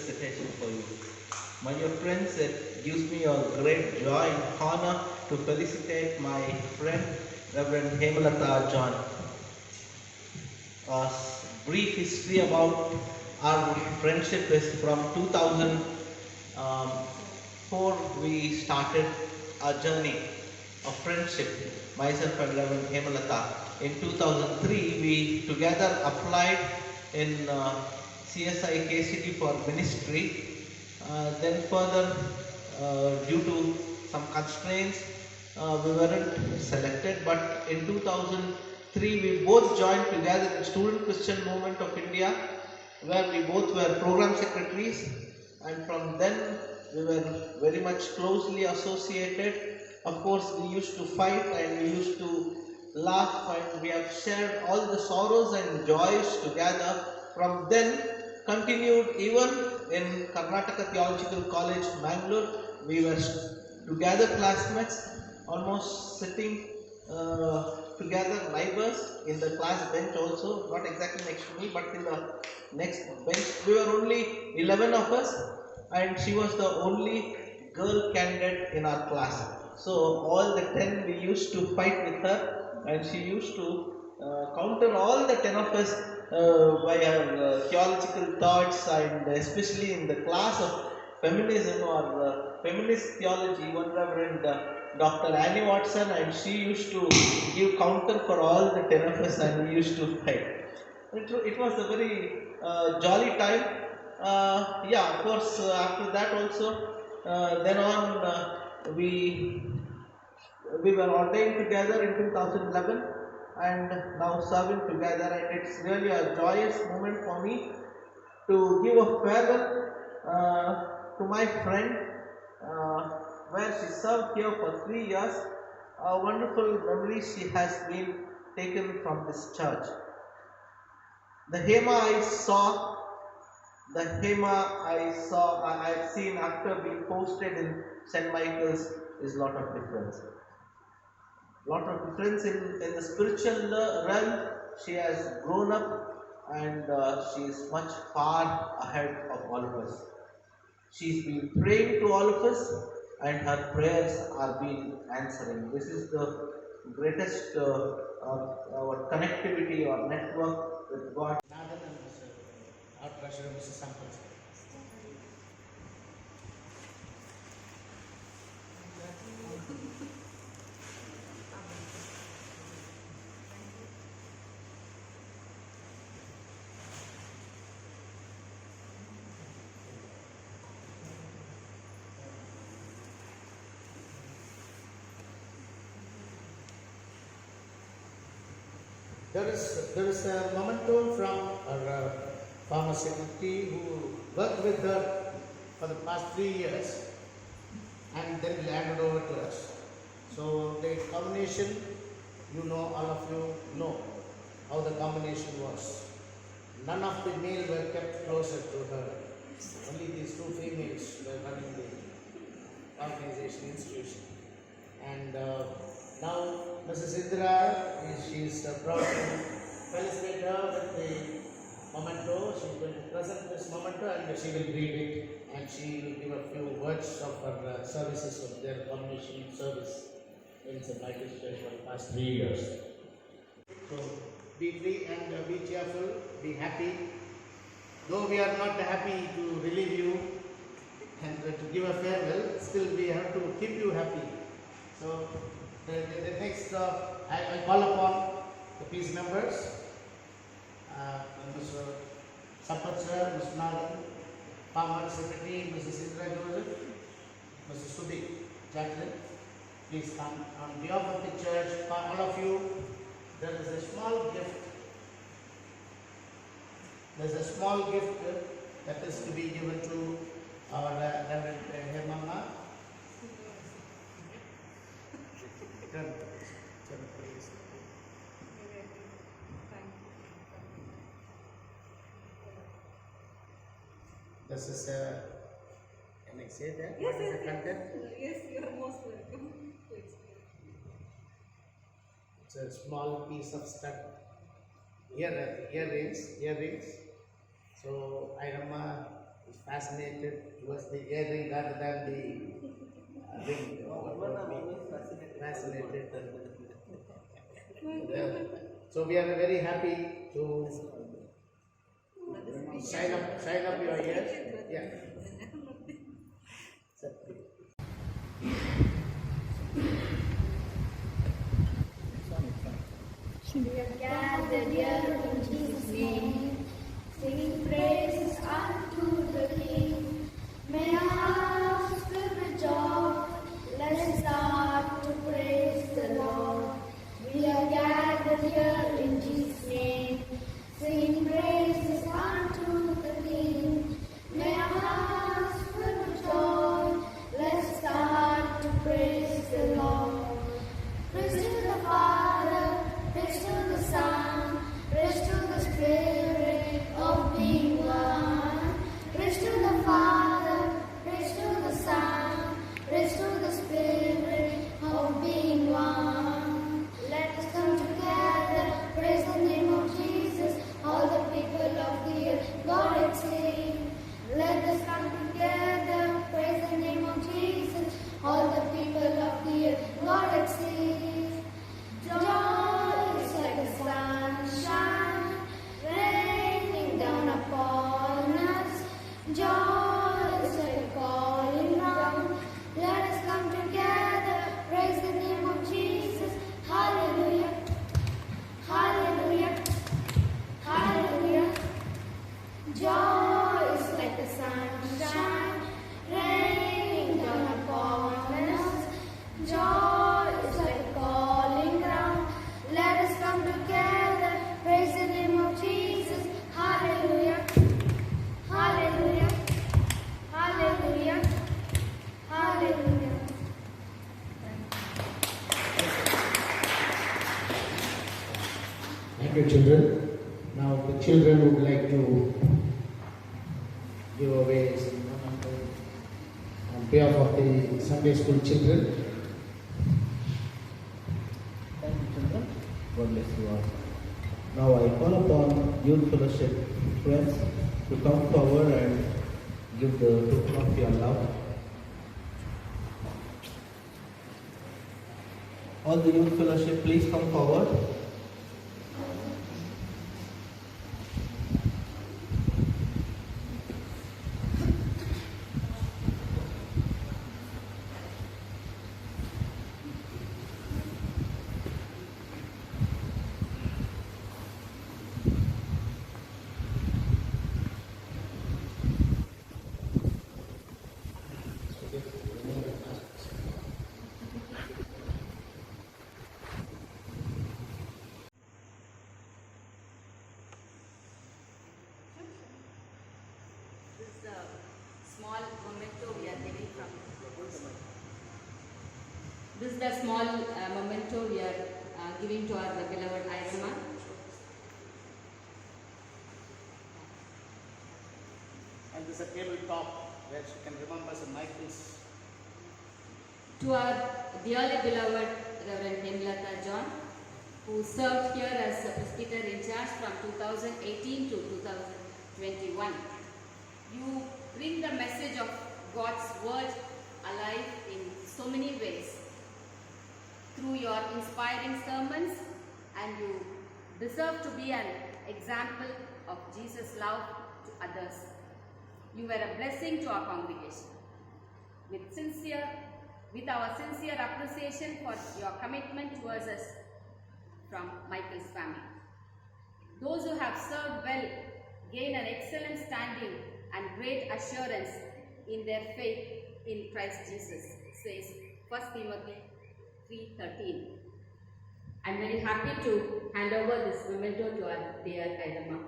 felicitation for you. My dear friends, it gives me a great joy and honor to felicitate my friend Reverend Hemalata John. A brief history about our friendship is from 2004 we started our journey of friendship, myself and Reverend Hemalata. In 2003 we together applied in CSI KCD for ministry. Then further, due to some constraints, we weren't selected. But in 2003, we both joined together in Student Christian Movement of India, where we both were program secretaries, and from then we were very much closely associated. Of course, we used to fight and we used to laugh, and we have shared all the sorrows and joys together. From then, continued even in Karnataka Theological College, Mangalore. We were together classmates, almost sitting together, neighbors in the class bench also, not exactly next to me, but in the next bench. We were only 11 of us, and she was the only girl candidate in our class. So all the 10 we used to fight with her, and she used to counter all the 10 of us by her theological thoughts, and especially in the class of feminism or feminist theology, one Reverend Dr. Annie Watson, and she used to give counter for all the 10 of us, and we used to fight. It was a very jolly time. Yeah, of course, after that also, then on, we were ordained together in 2011 and now serving together, and it's really a joyous moment for me to give a farewell to my friend, uh, where she served here for 3 years. A wonderful memory she has been taken from this church. The Hema I saw, I have seen after being posted in St. Michael's is lot of difference. Lot of difference in the spiritual realm. She has grown up, and she is much far ahead of all of us. She's been praying to all of us, and her prayers are being answering. This is the greatest our connectivity or network with God. Nathan and our treasurer, Mr. Sampath. There is a memento from our former secretary who worked with her for the past 3 years and then handed over to us. So the combination, all of you know how the combination was. None of the male were kept closer to her. Only these two females were running the organization institution. And now Mrs. Indra, she is proud to felicitate her with the memento. She is going to present this memento and she will read it, and she will give a few words of her services of their combination service in St. Michael's Church for the past 3 years. So be free and be cheerful, be happy. Though we are not happy to relieve you and to give a farewell, still we have to keep you happy. So the next, I call upon the peace members, Mr. Sampath sir, Mr. Nathan, Former Secretary, Mrs. Indra Joseph, Mr. Sudik Jacqueline. Please come on behalf of the church, for all of you. There is a small gift. There is a small gift that is to be given to our Reverend Hemama. This is can I say that? Yes, What is yes, the content? yes, you are most welcome. Please. It's a small piece of stud earrings. So I am is fascinated towards the earring rather than the ring. Fascinated. So we are very happy to sign up your ears. Yeah. We are gathered here in Jesus' name, singing praises unto the King. May our hearts fill with joy. Let's start to praise the Lord. We are gathered here in Jesus' name, singing praises unto the King. May our hearts fill with joy. Let's start to praise the Lord. Praise to the Father, praise to the Son, praise to the Spirit of being one. Praise to the Father, praise to the Son, praise to the Spirit of being one. Let us come together, praise the name of Jesus, all the people of the earth, God and sing. Let us come together, praise the name of Jesus, all the people of the earth, God and sing. Joy is like the sunshine raining down upon us. Joy is like a calling round. Let us come together, praise the name of Jesus. Hallelujah, hallelujah, hallelujah. Joy is like the sunshine raining down upon us. Joy is like a calling ground. Let us come together, praise the name of Jesus. Hallelujah, hallelujah, hallelujah, hallelujah. Thank you, children. Now the children would like to give away some memento on behalf of the Sunday school children. Thank you, children. God bless you all. Now I call upon Youth Fellowship friends to come forward and give the token of your love. All the Youth Fellowship, please come forward. This is the small memento we are giving from. This is the small memento we are giving to our beloved Irma. And there's a tabletop where she can remember some Michael's. To our dearly beloved Reverend Hemlata John, who served here as a presbyter in charge from 2018 to 2021. You bring the message of God's word alive in so many ways through your inspiring sermons, and you deserve to be an example of Jesus' love to others. You were a blessing to our congregation. With our sincere appreciation for your commitment towards us from Michael's family. Those who have served well gain an excellent standing and great assurance in their faith in Christ Jesus, says 1 Timothy 3:13. I am very happy to hand over this memento to our dear Irma.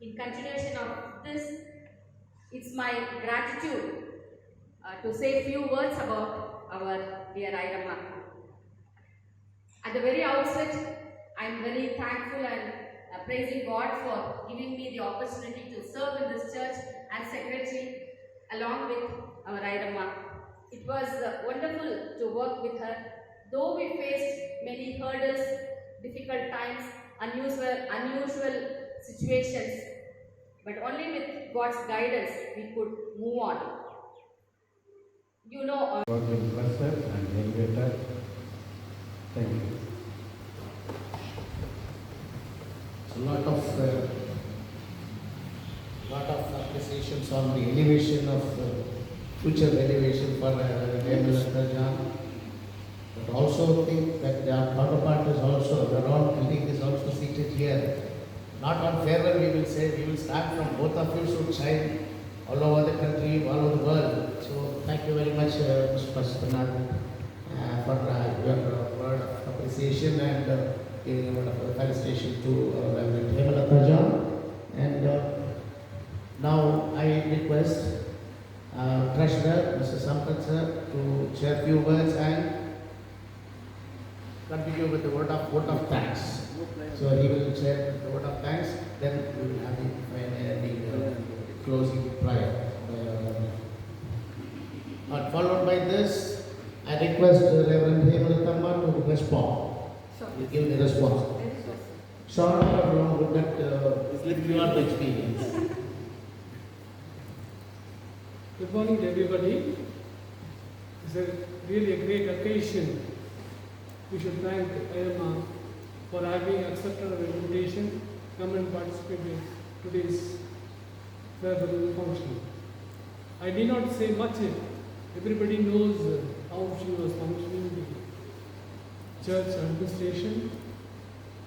In continuation of this, it's my gratitude to say a few words about our dear Irma. At the very outset, I am very thankful and praising God for giving me the opportunity to serve in this church as secretary along with our Irma. It was wonderful to work with her. Though we faced many hurdles difficult times, unusual situations, but only with God's guidance we could move on. You know, God will bless us and elevate us. Thank you. A lot of appreciations on the elevation of future elevation for Hemlata John. But also think that our counterpart is also, the Ron colleague is also seated here. Not on farewell, we will say, we will start from both of you should shine all over the country, all over the world. So thank you very much, Mr. Pastor, for your word of appreciation and giving a word of felicitation to Reverend Hemlata John. And now I request Treasurer, Mr. Sampath sir, to share a few words and continue with the vote of thanks. So he will share the word of thanks, then we will have the closing prayer. Followed by this, I request Reverend Hemlata to respond. You give the response. Short or long, would that if you are the experience. Good morning to everybody. It's really a great occasion. We should thank IMA for having accepted our invitation to come and participate in today's farewell function. I need not say much. Everybody knows how she was functioning in the church administration,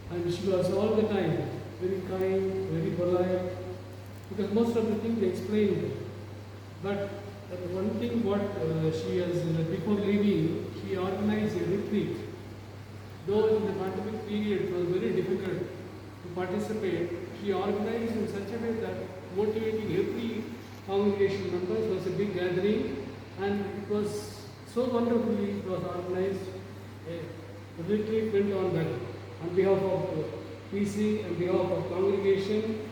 and she was all the time very kind, very polite, because most of the things they explained. But one thing what she has, before leaving, she organized a retreat. Though in the pandemic period it was very difficult to participate, she organized in such a way that motivating every congregation members was a big gathering, and it was so wonderfully it was organized. The retreat went on well. On behalf of PC and behalf of congregation,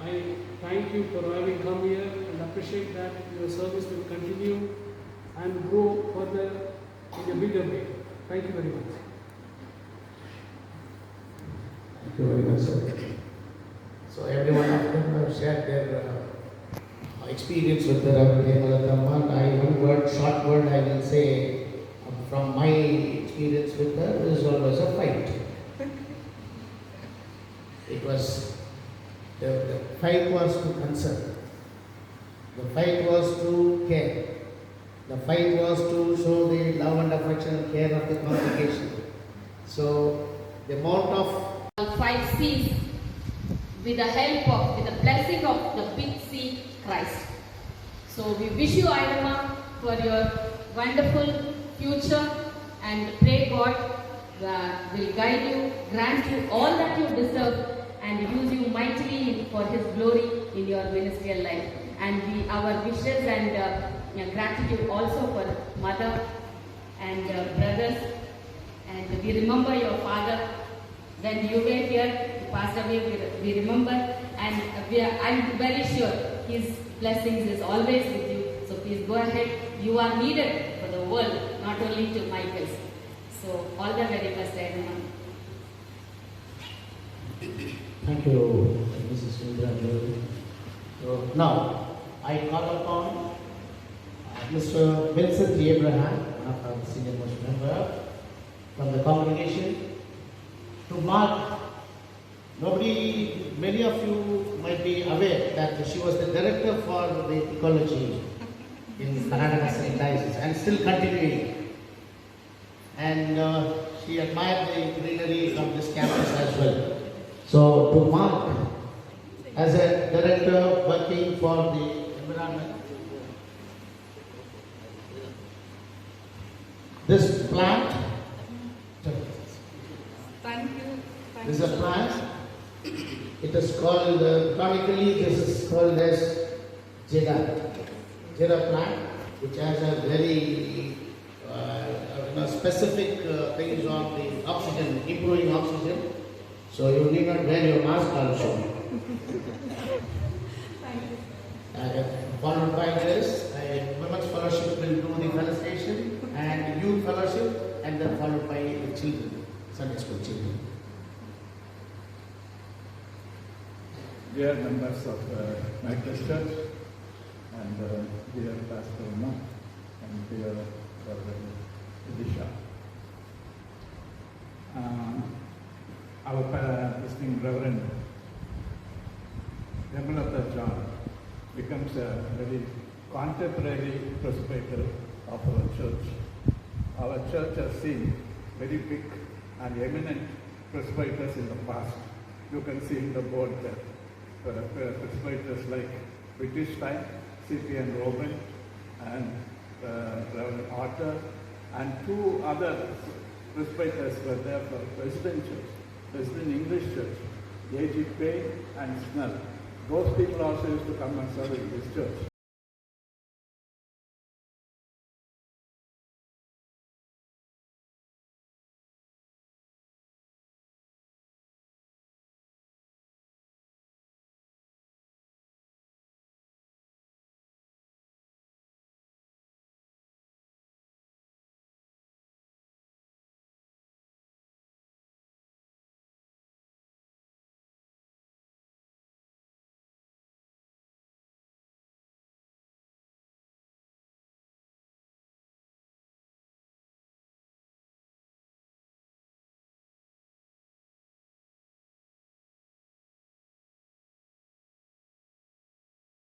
I thank you for having come here and appreciate that your service will continue and grow further in a bigger way. Thank you very much. Thank you very much, sir. So everyone of them have shared their experience with the Reverend Hemlata. Short word I will say from my experience with her is always a fight. It was, the fight was to concern. The fight was to care. The fight was to show the love and affection and care of the congregation. So the amount of 5 C's with the help of, with the blessing of the big C, Christ. So we wish you, Irma, for your wonderful future, and pray God will guide you, grant you all that you deserve, and use you mightily for His glory in your ministerial life. And our wishes and gratitude also for mother and brothers. And we remember your father. When you were here, he passed away, we remember. And I'm very sure His blessings is always with you. So please go ahead. You are needed for the world, not only to Michael's. So all the very best, everyone. Thank you, Mrs. Indra. So now, I call upon Mr. Vincent Abraham, one of our senior most member from the congregation, to mark. Many of you might be aware that she was the director for the ecology in Karnataka State Diocese and still continuing. And she admired the greenery of this campus as well. So to mark as a director working for the environment, this plant, Thank you. this is a plant. It is called, chronically this is called as Jeda plant, which has a very specific things on the oxygen, improving oxygen. So you need not wear your mask also. Followed by this, Women's Fellowship will do the felicitation and Youth Fellowship, and then followed by the children, Sunday school children. dear members of Michael's Church, and dear Pastor Uma, and dear Brother Elisha. Our listening Reverend Hemlata John becomes a very contemporary presbyter of our church. Our church has seen very big and eminent presbyters in the past. You can see in the board that presbyters like British time, C.P.N. Robin, and Reverend Arthur, and two other presbyters were there for President Church, President English Church, A.G. Payne and Snell. Those people also used to come and serve in this church.